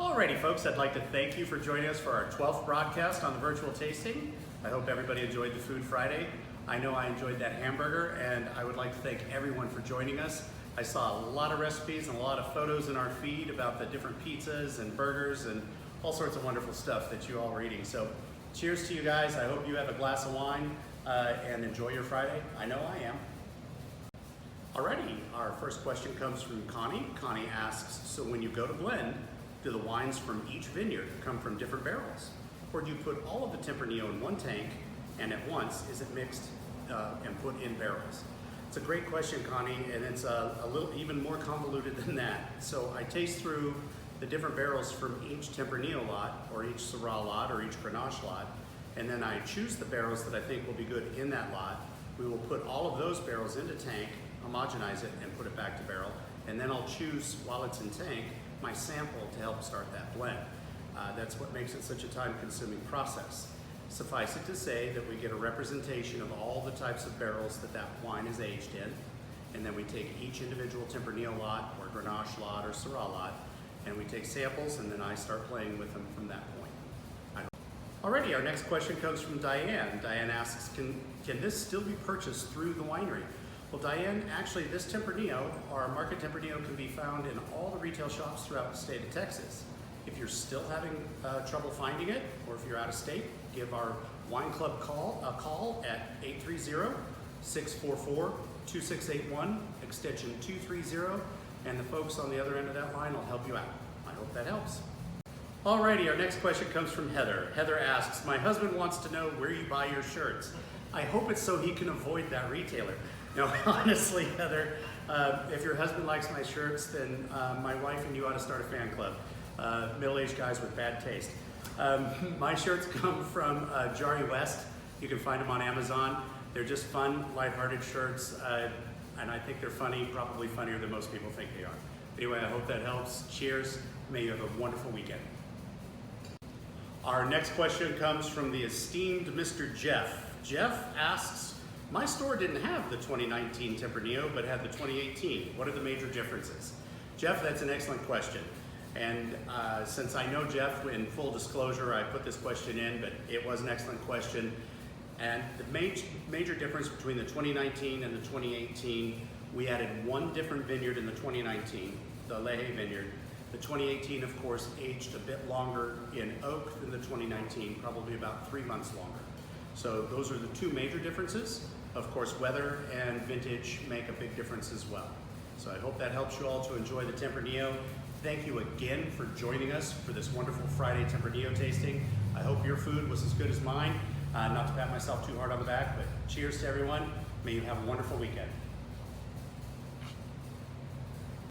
Alrighty folks, I'd like to thank you for joining us for our 12th broadcast on the virtual tasting. I hope everybody enjoyed the Food Friday. I know I enjoyed that hamburger, and I would like to thank everyone for joining us. I saw a lot of recipes and a lot of photos in our feed about the different pizzas and burgers and all sorts of wonderful stuff that you all were eating. So cheers to you guys. I hope you have a glass of wine and enjoy your Friday. I know I am. Alrighty, our first question comes from Connie. Connie asks, so when you go to blend, do the wines from each vineyard come from different barrels? Or do you put all of the Tempranillo in one tank and at once is it mixed and put in barrels? It's a great question, Connie, and it's a little even more convoluted than that. So I taste through the different barrels from each Tempranillo lot or each Syrah lot or each Grenache lot, and then I choose the barrels that I think will be good in that lot. We will put all of those barrels into tank, homogenize it, and put it back to barrel, and then I'll choose, while it's in tank, my sample to help start that blend. That's what makes it such a time-consuming process. Suffice it to say that we get a representation of all the types of barrels that that wine is aged in, and then we take each individual Tempranillo lot or Grenache lot or Syrah lot, and we take samples, and then I start playing with them from that point. Alrighty, our next question comes from Diane. Diane asks, can this still be purchased through the winery? Well, Diane, actually this Tempranillo, our market Tempranillo, can be found in all the retail shops throughout the state of Texas. If you're still having trouble finding it, or if you're out of state, give our wine club a call at 830-644-2681, extension 230, and the folks on the other end of that line will help you out. I hope that helps. Alrighty, our next question comes from Heather. Heather asks, my husband wants to know where you buy your shirts. I hope it's so he can avoid that retailer. No, honestly, Heather, if your husband likes my shirts, then my wife and you ought to start a fan club. Middle-aged guys with bad taste. My shirts come from Jari West. You can find them on Amazon. They're just fun, lighthearted shirts, and I think they're funny, probably funnier than most people think they are. Anyway, I hope that helps. Cheers. May you have a wonderful weekend. Our next question comes from the esteemed Mr. Jeff. Jeff asks, my store didn't have the 2019 Tempranillo, but had the 2018. What are the major differences? Jeff, that's an excellent question. And since I know Jeff, in full disclosure, I put this question in, but it was an excellent question. And the major difference between the 2019 and the 2018, we added one different vineyard in the 2019, the Leahy vineyard. The 2018, of course, aged a bit longer in oak than the 2019, probably about 3 months longer. So those are the two major differences. Of course, weather and vintage make a big difference as well. So I hope that helps you all to enjoy the Tempranillo. Thank you again for joining us for this wonderful Friday Tempranillo tasting. I hope your food was as good as mine. Not to pat myself too hard on the back, but cheers to everyone. May you have a wonderful weekend.